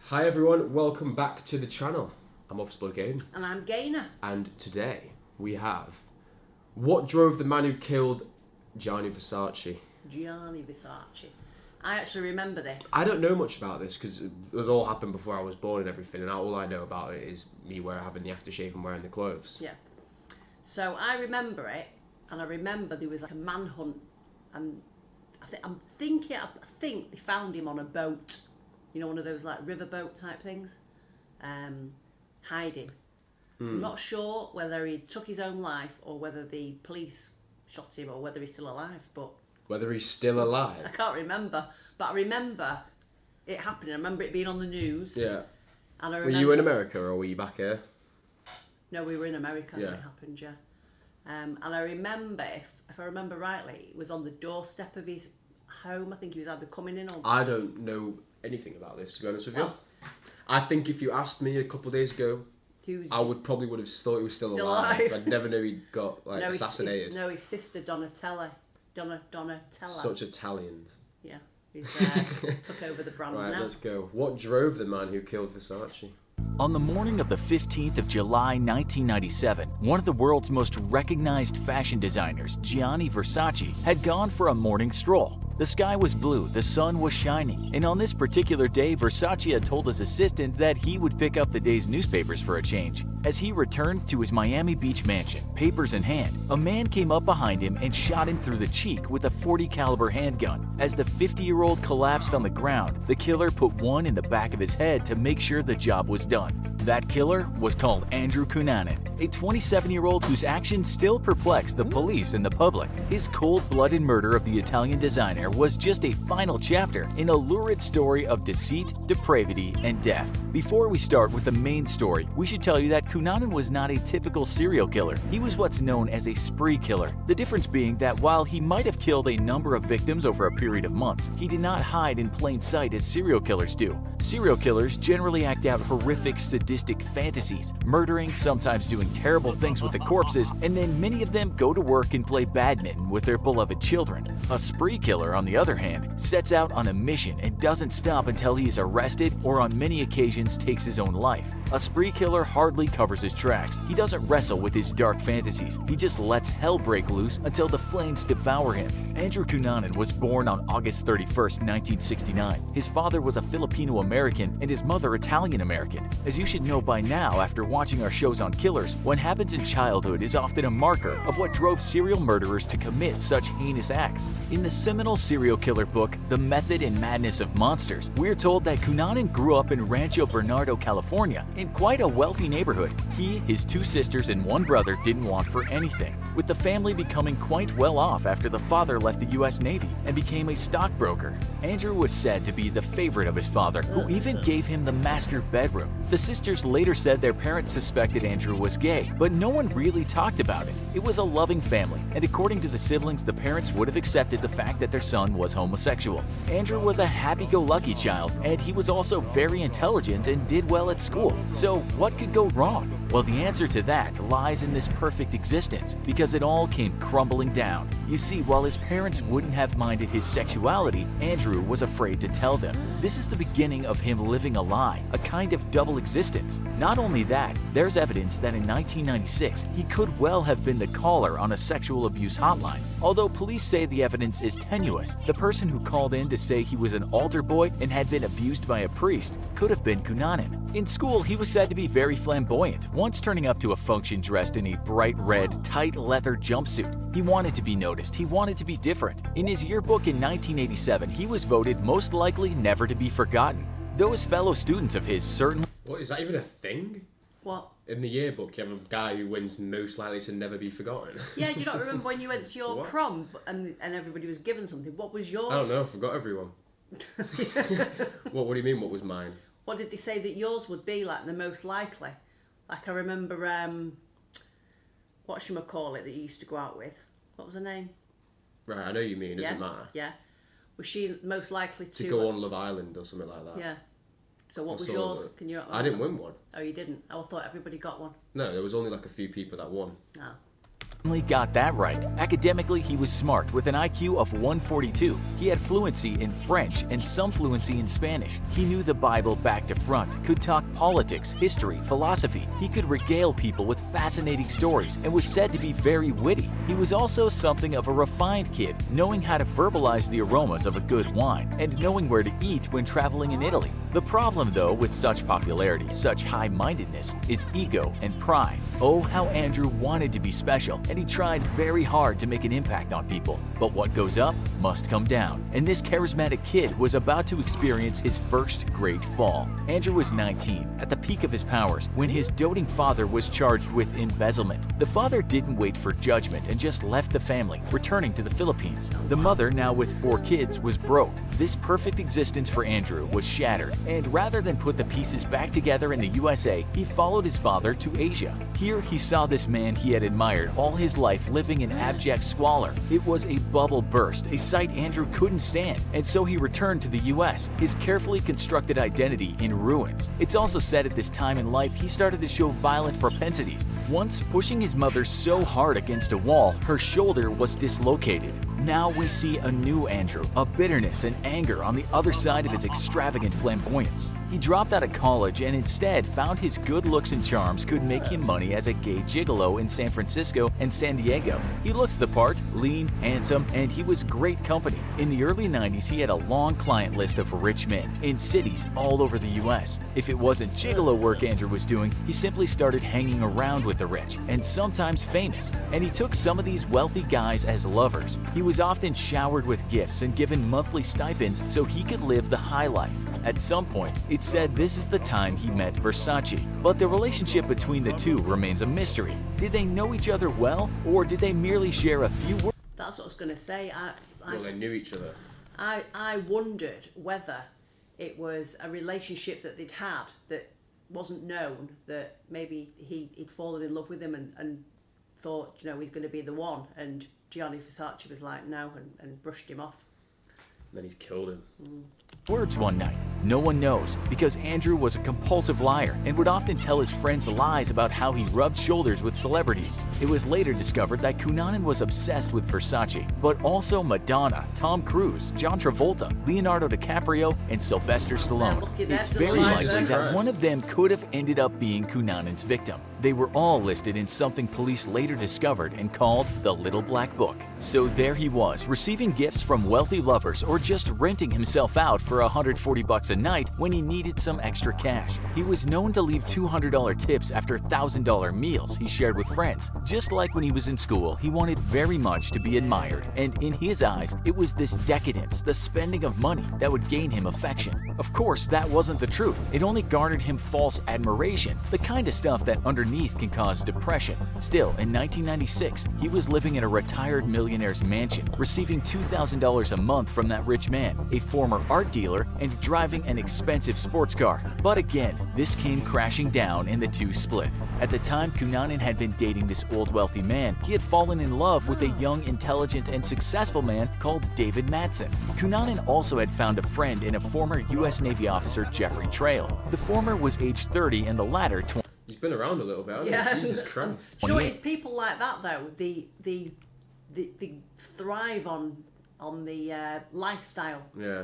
Hi everyone, welcome back to the channel. I'm Aidan. And I'm Gaynor. And today we have what drove the man who killed Gianni Versace. Gianni Versace. I actually remember this. I don't know much about this because it all happened before I was born and everything, and all I know about it is me having the aftershave and wearing the clothes. Yeah. So I remember it, and I remember there was like a manhunt, and I think they found him on a boat. You know, one of those like riverboat type things, hiding. I'm not sure whether he took his own life or whether the police shot him or whether he's still alive. But whether he's still alive, I can't remember. But I remember it happening. I remember it being on the news. Yeah. And I were you in America or were you back here? No, we were in America when Yeah. it happened. Yeah. And I remember, if I remember rightly, it was on the doorstep of his home. I think he was either coming in or... I don't know anything about this, to be honest with you. Oh. I think if you asked me a couple of days ago, I would have thought he was still alive. I'd never know he got assassinated. His sister Donatella. Such Italians. Yeah, he's took over the brand Right, now. let's go. What drove the man who killed Versace? On the morning of the 15th of July 1997, one of the world's most recognized fashion designers, Gianni Versace, had gone for a morning stroll. The sky was blue, the sun was shining, and on this particular day, Versace had told his assistant that he would pick up the day's newspapers for a change. As he returned to his Miami Beach mansion, papers in hand, a man came up behind him and shot him through the cheek with a .40 caliber handgun. As the 50-year-old collapsed on the ground, the killer put one in the back of his head to make sure the job was done. That killer was called Andrew Cunanan, a 27-year-old whose actions still perplex the police and the public. His cold-blooded murder of the Italian designer was just a final chapter in a lurid story of deceit, depravity, and death. Before we start with the main story, we should tell you that Cunanan was not a typical serial killer. He was what's known as a spree killer. The difference being that while he might have killed a number of victims over a period of months, he did not hide in plain sight as serial killers do. Serial killers generally act out horrific, sadistic fantasies, murdering, sometimes doing terrible things with the corpses, and then many of them go to work and play badminton with their beloved children. A spree killer, on the other hand, sets out on a mission and doesn't stop until he is arrested or on many occasions takes his own life. A spree killer hardly covers his tracks. He doesn't wrestle with his dark fantasies. He just lets hell break loose until the flames devour him. Andrew Cunanan was born on August 31st, 1969. His father was a Filipino-American and his mother Italian-American. As you should know by now after watching our shows on killers, what happens in childhood is often a marker of what drove serial murderers to commit such heinous acts. In the seminal serial killer book, The Method and Madness of Monsters, we're told that Cunanan grew up in Rancho Bernardo, California, in quite a wealthy neighborhood. He, his two sisters, and one brother didn't want for anything, with the family becoming quite well off after the father left the U.S. Navy and became a stockbroker. Andrew was said to be the favorite of his father, who even gave him the master bedroom. The sisters later said their parents suspected Andrew was gay, but no one really talked about it. It was a loving family, and according to the siblings, the parents would have accepted the fact that their son was homosexual. Andrew was a happy-go-lucky child, and he was also very intelligent and did well at school. So what could go wrong? Well, the answer to that lies in this perfect existence, because it all came crumbling down. You see, while his parents wouldn't have minded his sexuality, Andrew was afraid to tell them. This is the beginning of him living a lie, a kind of double existence. Not only that, there's evidence that in 1996, he could well have been the caller on a sexual abuse hotline. Although police say the evidence is tenuous, the person who called in to say he was an altar boy and had been abused by a priest could have been Cunanan. In school, he was said to be very flamboyant, once turning up to a function dressed in a bright red, tight leather jumpsuit. He wanted to be noticed, he wanted to be different. In his yearbook in 1987, he was voted most likely never to be forgotten. Those fellow students of his certainly... What, is that even a thing? What? In the yearbook, you have a guy who wins most likely to never be forgotten. Yeah, you don't remember when you went to your prom and everybody was given something? What was yours? I don't know, I forgot everyone. What do you mean, what was mine? What did they say that yours would be, like, the most likely? Like, I remember, whatchamacallit that you used to go out with. What was her name? Right, I know you mean, doesn't matter. Yeah. Was she most likely to... To go on Love Island or something like that. Yeah. So what was yours? Can you? I didn't win one. Oh, you didn't? I thought everybody got one. No, there was only like a few people that won. No. got that right. Academically, he was smart with an IQ of 142. He had fluency in French and some fluency in Spanish. He knew the Bible back to front, could talk politics, history, philosophy. He could regale people with fascinating stories and was said to be very witty. He was also something of a refined kid, knowing how to verbalize the aromas of a good wine and knowing where to eat when traveling in Italy. The problem, though, with such popularity, such high-mindedness, is ego and pride. Oh, how Andrew wanted to be special, and he tried very hard to make an impact on people. But what goes up must come down, and this charismatic kid was about to experience his first great fall. Andrew was 19, at the peak of his powers, when his doting father was charged with embezzlement. The father didn't wait for judgment and just left the family, returning to the Philippines. The mother, now with 4 kids, was broke. This perfect existence for Andrew was shattered, and rather than put the pieces back together in the USA, he followed his father to Asia. Here he saw this man he had admired all his life living in abject squalor. It was a bubble burst, a sight Andrew couldn't stand, and so he returned to the US, his carefully constructed identity in ruins. It's also said at this time in life he started to show violent propensities. Once, pushing his mother so hard against a wall, her shoulder was dislocated. Now we see a new Andrew, a bitterness and anger on the other side of his extravagant flamboyance. He dropped out of college and instead found his good looks and charms could make him money as a gay gigolo in San Francisco and San Diego. He looked the part, lean, handsome, and he was great company. In the early 90s, he had a long client list of rich men in cities all over the US. If it wasn't gigolo work Andrew was doing, he simply started hanging around with the rich, and sometimes famous, and he took some of these wealthy guys as lovers. He was often showered with gifts and given monthly stipends so he could live the high life. At some point, it's said this is the time he met Versace, but the relationship between the two remains a mystery. Did they know each other well, or did they merely share a few words? That's what I was going to say. Well, they knew each other. I wondered whether it was a relationship that they'd had that wasn't known, that maybe he'd fallen in love with him and thought, you know, he's going to be the one, and Gianni Versace was like, no, and brushed him off. And then he's killed him. Words one night. No one knows, because Andrew was a compulsive liar and would often tell his friends lies about how he rubbed shoulders with celebrities. It was later discovered that Cunanan was obsessed with Versace, but also Madonna, Tom Cruise, John Travolta, Leonardo DiCaprio, and Sylvester Stallone. It's very likely that one of them could have ended up being Cunanan's victim. They were all listed in something police later discovered and called the Little Black Book. So there he was, receiving gifts from wealthy lovers or just renting himself out for $140 a night when he needed some extra cash. He was known to leave $200 tips after $1,000 meals he shared with friends. Just like when he was in school, he wanted very much to be admired, and in his eyes, it was this decadence, the spending of money, that would gain him affection. Of course, that wasn't the truth. It only garnered him false admiration, the kind of stuff that underneath can cause depression. Still, in 1996, he was living in a retired millionaire's mansion, receiving $2,000 a month from that rich man, a former art dealer, and driving an expensive sports car. But again, this came crashing down and the two split. At the time Cunanan had been dating this old wealthy man, he had fallen in love with a young, intelligent, and successful man called David Madsen. Cunanan also had found a friend in a former US Navy officer, Jeffrey Trail. The former was age 30 and the latter 20. He's been around a little bit, hasn't yeah. he? Jesus Christ. You know, it's people like that though. They thrive on the lifestyle. Yeah.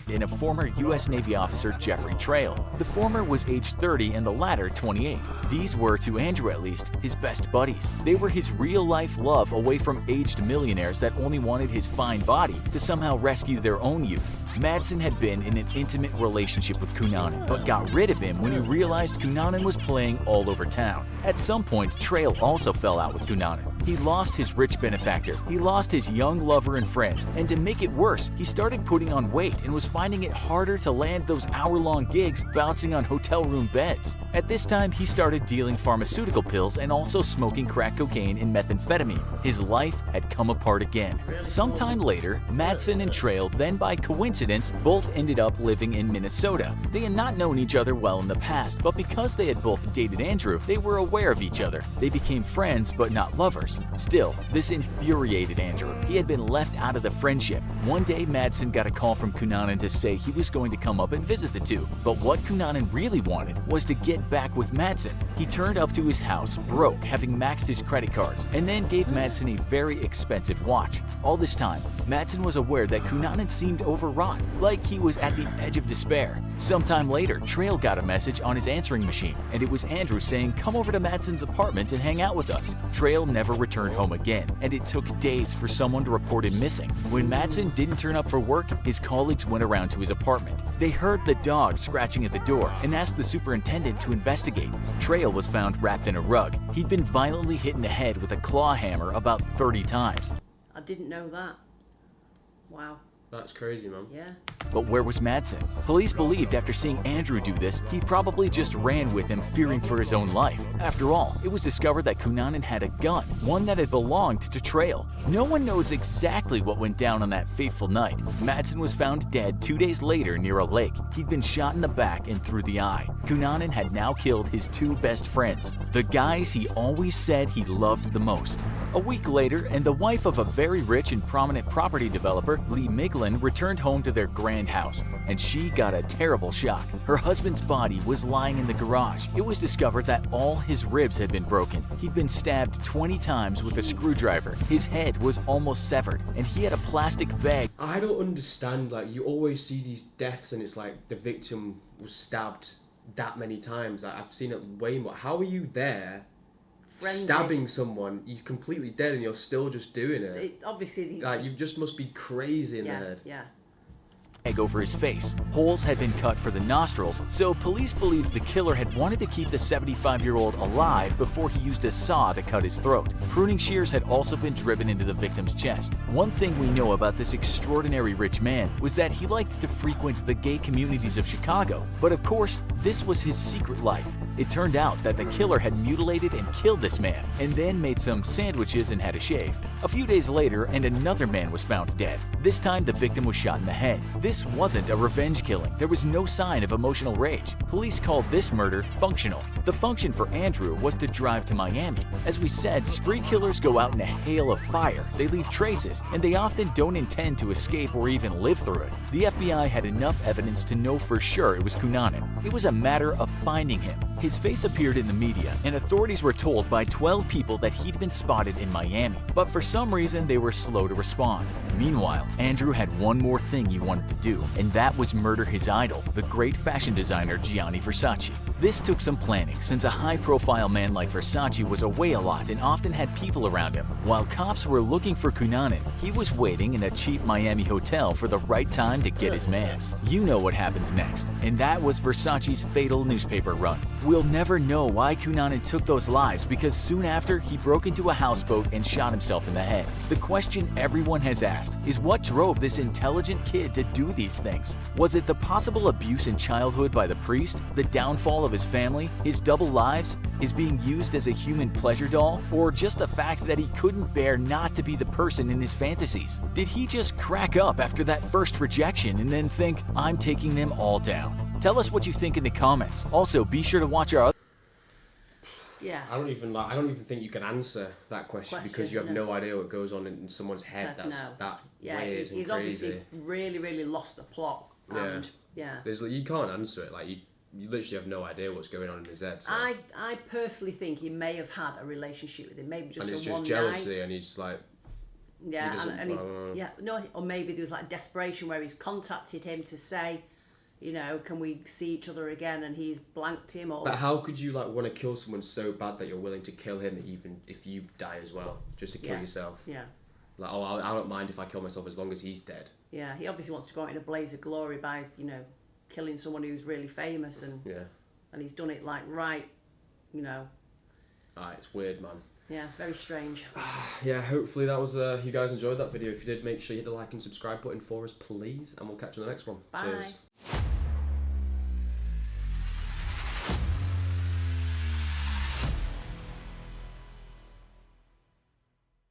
In a former US Navy officer, Jeffrey Trail. The former was age 30 and the latter 28. These were, to Andrew at least, his best buddies. They were his real-life love away from aged millionaires that only wanted his fine body to somehow rescue their own youth. Madsen had been in an intimate relationship with Cunanan, but got rid of him when he realized Cunanan was playing all over town. At some point, Trail also fell out with Cunanan. He lost his rich benefactor, he lost his young lover and friend, and to make it worse, he started putting on weight and was finding it harder to land those hour-long gigs bouncing on hotel room beds. At this time, he started dealing pharmaceutical pills and also smoking crack cocaine and methamphetamine. His life had come apart again. Sometime later, Madsen and Trail, then by coincidence, both ended up living in Minnesota. They had not known each other well in the past, but because they had both dated Andrew, they were aware of each other. They became friends, but not lovers. Still, this infuriated Andrew. He had been left out of the friendship. One day, Madsen got a call from Cunanan to to say he was going to come up and visit the two. But what Cunanan really wanted was to get back with Madsen. He turned up to his house broke, having maxed his credit cards, and then gave Madsen a very expensive watch. All this time, Madsen was aware that Cunanan seemed overwrought, like he was at the edge of despair. Sometime later, Trail got a message on his answering machine, and it was Andrew saying, "Come over to Madsen's apartment and hang out with us." Trail never returned home again, and it took days for someone to report him missing. When Madsen didn't turn up for work, his colleagues went around to his apartment. They heard the dog scratching at the door and asked the superintendent to investigate. Trail was found wrapped in a rug. He'd been violently hit in the head with a claw hammer about 30 times. I didn't know that. Wow. That's crazy, man. Yeah. But where was Madsen? Police believed after seeing Andrew do this, he probably just ran with him, fearing for his own life. After all, it was discovered that Cunanan had a gun, one that had belonged to Trail. No one knows exactly what went down on that fateful night. Madsen was found dead 2 days later near a lake. He'd been shot in the back and through the eye. Cunanan had now killed his two best friends, the guys he always said he loved the most. A week later, and the wife of a very rich and prominent property developer, Lee Miglin, returned home to their grand house, and she got a terrible shock. Her husband's body was lying in the garage. It was discovered that all his ribs had been broken. He'd been stabbed 20 times with a screwdriver. His head was almost severed, and he had a plastic bag. I don't understand, like, you always see these deaths and it's like the victim was stabbed that many times. Like, I've seen it way more. How are you there? Stabbing someone, he's completely dead, and you're still just doing it. Obviously, like, you just must be crazy in the head. Yeah. Over his face. Holes had been cut for the nostrils, so police believed the killer had wanted to keep the 75-year-old alive before he used a saw to cut his throat. Pruning shears had also been driven into the victim's chest. One thing we know about this extraordinary rich man was that he liked to frequent the gay communities of Chicago, but of course, this was his secret life. It turned out that the killer had mutilated and killed this man, and then made some sandwiches and had a shave. A few days later, and another man was found dead. This time, the victim was shot in the head. This wasn't a revenge killing. There was no sign of emotional rage. Police called this murder functional. The function for Andrew was to drive to Miami. As we said, spree killers go out in a hail of fire. They leave traces, and they often don't intend to escape or even live through it. The FBI had enough evidence to know for sure it was Cunanan. It was a matter of finding him. His face appeared in the media, and authorities were told by 12 people that he'd been spotted in Miami. But for some reason, they were slow to respond. Meanwhile, Andrew had one more thing he wanted to do, and that was murder his idol, the great fashion designer Gianni Versace. This took some planning, since a high-profile man like Versace was away a lot and often had people around him. While cops were looking for Cunanan, he was waiting in a cheap Miami hotel for the right time to get his man. You know what happened next, and that was Versace's fatal newspaper run. We'll never know why Cunanan took those lives, because soon after, he broke into a houseboat and shot himself in the head. The question everyone has asked is what drove this intelligent kid to do these things? Was it the possible abuse in childhood by the priest, the downfall of his family, his double lives, his being used as a human pleasure doll, or just the fact that he couldn't bear not to be the person in his fantasies? Did he just crack up after that first rejection and then think, I'm taking them all down? Tell us what you think in the comments. Also, be sure to watch our other... Yeah. I don't even think you can answer that question because you have no idea what goes on in someone's head. That's that weird and he's crazy. Obviously really lost the plot. And, you can't answer it. Like you literally have no idea what's going on in his head. So. I personally think he may have had a relationship with him, maybe just and it's the just one jealousy, night. and he's just like. Or maybe there was like desperation where he's contacted him to say, you know, can we see each other again, and he's blanked him. Or but how could you like want to kill someone so bad that you're willing to kill him even if you die as well, just to kill yourself? Yeah. Like, I don't mind if I kill myself as long as he's dead. Yeah, he obviously wants to go out in a blaze of glory by, you know, killing someone who's really famous, and and he's done it like right, you know. It's weird, man. Yeah, very strange. Yeah, hopefully that was you guys enjoyed that video. If you did, make sure you hit the like and subscribe button for us, please, and we'll catch you in the next one. Bye. Cheers.